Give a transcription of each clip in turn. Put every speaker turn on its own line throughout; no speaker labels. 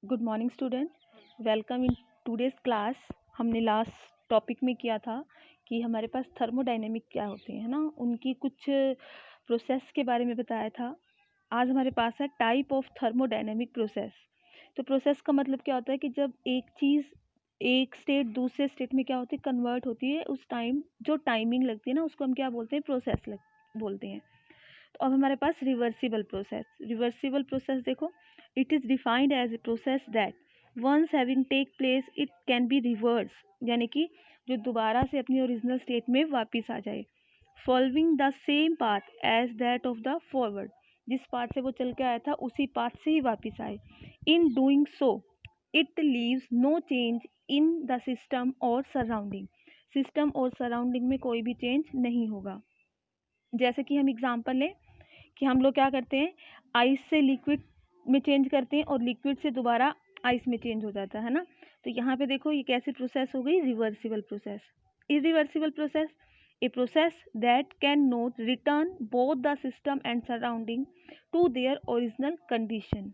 Good morning student, welcome in today's class. हमने last topic में किया था कि हमारे पास थर्मोडायनेमिक क्या होते हैं ना, उनकी कुछ प्रोसेस के बारे में बताया था। आज हमारे पास है टाइप ऑफ थर्मोडायनेमिक प्रोसेस। तो प्रोसेस का मतलब क्या होता है कि जब एक चीज़ एक स्टेट दूसरे स्टेट में क्या होती है, कन्वर्ट होती है, उस टाइम जो टाइमिंग लगती है ना, उसको हम क्या बोलते हैं, प्रोसेस बोलते हैं। तो अब हमारे पास रिवर्सिबल प्रोसेस देखो, it is defined as a process that once having take place it can be reverse, यानी कि जो दोबारा से अपनी ओरिजिनल स्टेट में वापस आ जाए, following the same path as that of the forward, जिस पाथ से वो चल के आया था उसी पाथ से ही वापस आए। In doing so it leaves no change in the system और सराउंडिंग में कोई भी चेंज नहीं होगा। जैसे कि हम एग्जांपल लें कि हम लोग क्या करते हैं, आइस से लिक्विड में चेंज करते हैं और लिक्विड से दोबारा आइस में चेंज हो जाता है ना। तो यहाँ पे देखो ये कैसी प्रोसेस हो गई, reversible process. Irreversible process, a process that can not return both the system and surrounding to their original condition.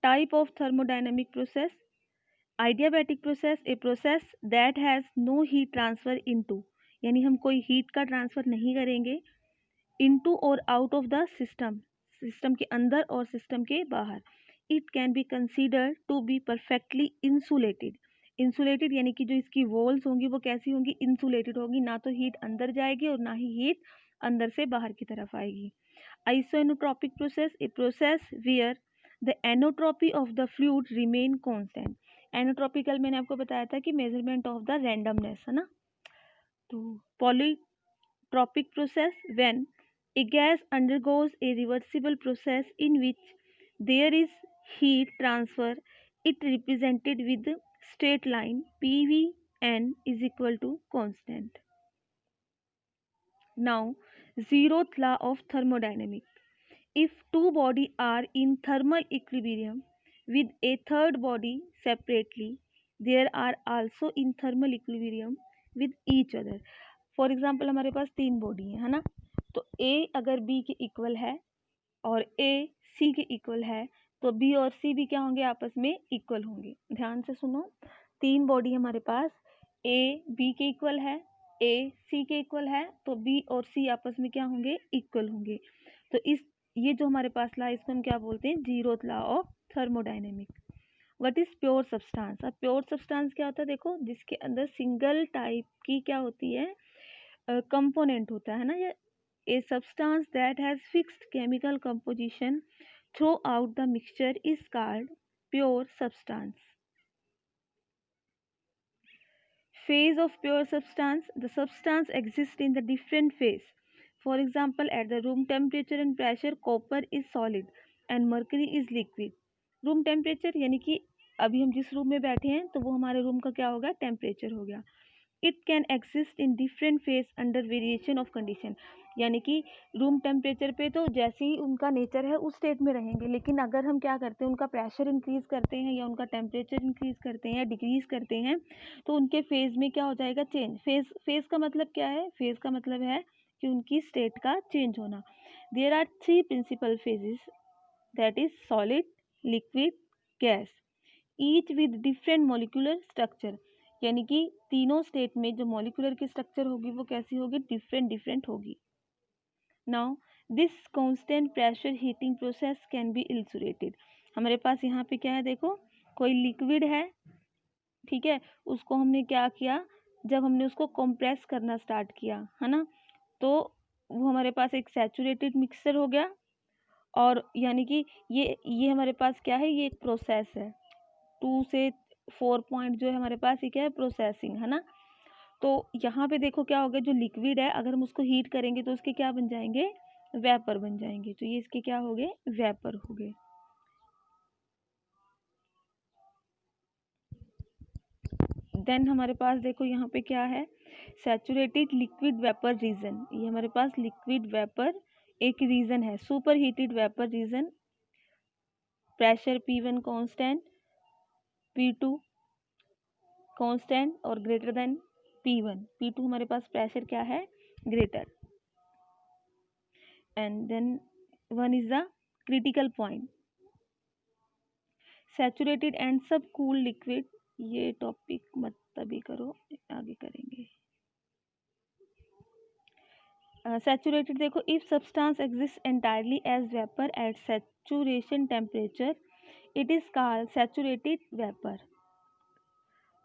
Type of thermodynamic process, adiabatic process, a process that has no heat transfer into, यानी हम कोई heat का transfer नहीं करेंगे into और out of the system के अंदर और सिस्टम के बाहर। It can be considered to be perfectly insulated यानी कि जो इसकी वॉल्स होंगी वो कैसी होंगी, इंसुलेटेड होगी, ना तो हीट अंदर जाएगी और ना ही हीट अंदर से बाहर की तरफ आएगी। Isentropic process, a process where the entropy of the fluid remain constant. एनोट्रोपिकल मैंने आपको बताया था कि मेजरमेंट ऑफ द रैंडमनेस है ना। तो polytropic process, when a gas undergoes a reversible process in which there is heat transfer, it represented with straight line PVN is equal to constant. Now, zeroth law of thermodynamics. If two bodies are in thermal equilibrium with a third body separately, there are also in thermal equilibrium with each other. For example हमारे पास तीन body है ना, तो ए अगर B के equal है और ए सी के इक्वल है तो बी और सी भी क्या होंगे, आपस में इक्वल होंगे। ध्यान से सुनो, तीन बॉडी हमारे पास, ए बी के इक्वल है, ए सी के इक्वल है, तो बी और सी आपस में क्या होंगे, इक्वल होंगे। तो ये जो हमारे पास ला, इसको हम क्या बोलते हैं, zeroth law of thermodynamic. What is pure substance? अब प्योर सब्सटेंस क्या होता है, देखो जिसके अंदर सिंगल टाइप की क्या होती है, कंपोनेंट होता है ना। ये a substance that has fixed chemical composition throughout the mixture is called pure substance. Phase of pure substance, the substance exists in the different phase. For example, at the room temperature and pressure copper is solid and mercury is liquid. Room temperature यानी कि अभी हम जिस room में बैठे हैं तो वो हमारे रूम का क्या होगा, टेम्परेचर हो गया। It can exist in different phase under variation of condition, यानी कि रूम टेम्परेचर पे तो जैसे ही उनका नेचर है उस स्टेट में रहेंगे, लेकिन अगर हम क्या करते हैं, उनका प्रेशर इंक्रीज करते हैं या उनका टेम्परेचर इंक्रीज करते हैं या डिक्रीज करते हैं, तो उनके फेज में क्या हो जाएगा, चेंज। फेज का मतलब क्या है, फेज का मतलब है कि उनकी स्टेट का चेंज होना। There are three principal phases, that is solid, liquid, gas, each with different molecular structure, यानी कि तीनों स्टेट में जो मॉलिक्यूलर की स्ट्रक्चर होगी वो कैसी होगी, डिफरेंट होगी। Now this constant pressure heating process can be insulated. हमारे पास यहाँ पे क्या है, देखो कोई लिक्विड है, ठीक है, उसको हमने क्या किया, जब हमने उसको कंप्रेस करना स्टार्ट किया है ना, तो वो हमारे पास एक सैचुरेटेड मिक्सचर हो गया। और यानी कि ये हमारे पास क्या है, ये एक प्रोसेस है। 2 से 4 पॉइंट जो है हमारे पास, ये क्या है, प्रोसेसिंग है ना। तो यहाँ पे देखो क्या होगा, जो लिक्विड है अगर हम उसको हीट करेंगे तो उसके क्या बन जाएंगे, वेपर बन जाएंगे। तो ये इसके क्या हो गए, वेपर हो गए। देन हमारे पास देखो यहाँ पे क्या है, सैचुरेटेड लिक्विड वेपर रीजन। ये हमारे पास लिक्विड वेपर एक रीजन है, super heated vapour region, pressure P1 constant, P2 constant और ग्रेटर देन P1। P2 हमारे पास प्रेशर क्या है, greater, and then 1 is the critical point. Saturated and sub cool liquid, ये टॉपिक मत तभी करो, आगे करेंगे। सैचुरेटेड देखो, if substance exist entirely as vapour at saturation temperature it is called saturated vapor.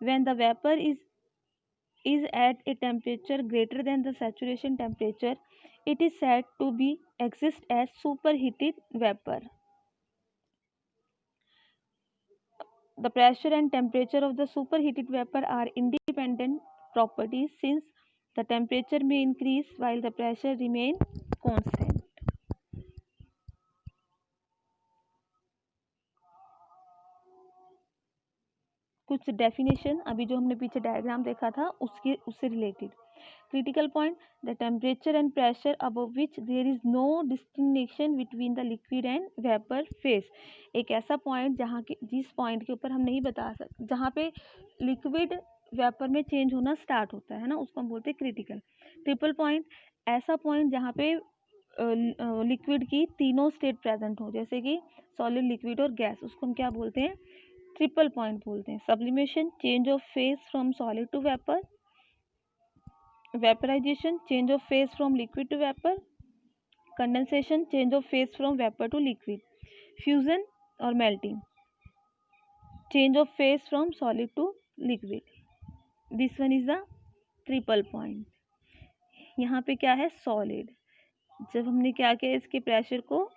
When the vapor is at a temperature greater than the saturation temperature, it is said to be exist as superheated vapor. The pressure and temperature of the superheated vapor are independent properties since the temperature may increase while the pressure remain constant. कुछ definition अभी जो हमने पीछे diagram देखा था उससे related. Critical point, the temperature and pressure above which there is no distinction between the liquid and vapour phase. एक ऐसा पॉइंट जहाँ के जिस पॉइंट के ऊपर हम नहीं बता सकते, जहाँ पे लिक्विड वेपर में चेंज होना स्टार्ट होता है ना, उसको हम बोलते हैं क्रिटिकल। ट्रिपल पॉइंट, ऐसा पॉइंट जहाँ पे लिक्विड की तीनों स्टेट प्रेजेंट हो, जैसे कि सॉलिड, लिक्विड और गैस, उसको हम क्या बोलते हैं, ट्रिपल पॉइंट बोलते हैं। Sublimation, change of phase from solid to vapour. Vaporisation, change of phase from liquid to vapour. Condensation, change of phase from vapour to liquid. Fusion और melting, change of phase from solid to liquid. This one is the triple point. यहाँ पे क्या है, solid. जब हमने क्या किया, इसके प्रेशर को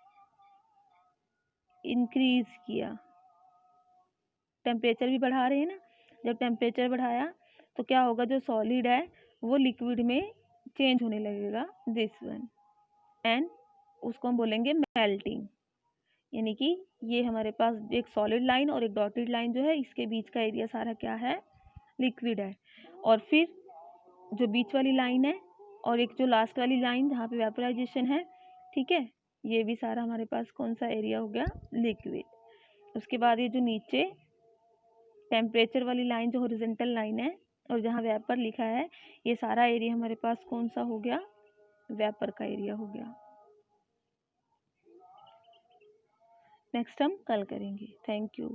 इंक्रीज किया, टेम्परेचर भी बढ़ा रहे हैं ना, जब टेम्परेचर बढ़ाया तो क्या होगा, जो सॉलिड है वो लिक्विड में चेंज होने लगेगा, दिस वन, एंड उसको हम बोलेंगे मेल्टिंग। यानी कि ये हमारे पास एक सॉलिड लाइन और एक डॉटेड लाइन जो है, इसके बीच का एरिया सारा क्या है, लिक्विड है। और फिर जो बीच वाली लाइन है और एक जो लास्ट वाली लाइन जहाँ पे वेपराइजेशन है, ठीक है, ये भी सारा हमारे पास कौन सा एरिया हो गया, लिक्विड। उसके बाद ये जो नीचे टेम्परेचर वाली लाइन जो हॉरिजॉन्टल लाइन है और जहाँ वेपर लिखा है, ये सारा एरिया हमारे पास कौन सा हो गया, वेपर का एरिया हो गया। नेक्स्ट हम कल करेंगे। Thank you.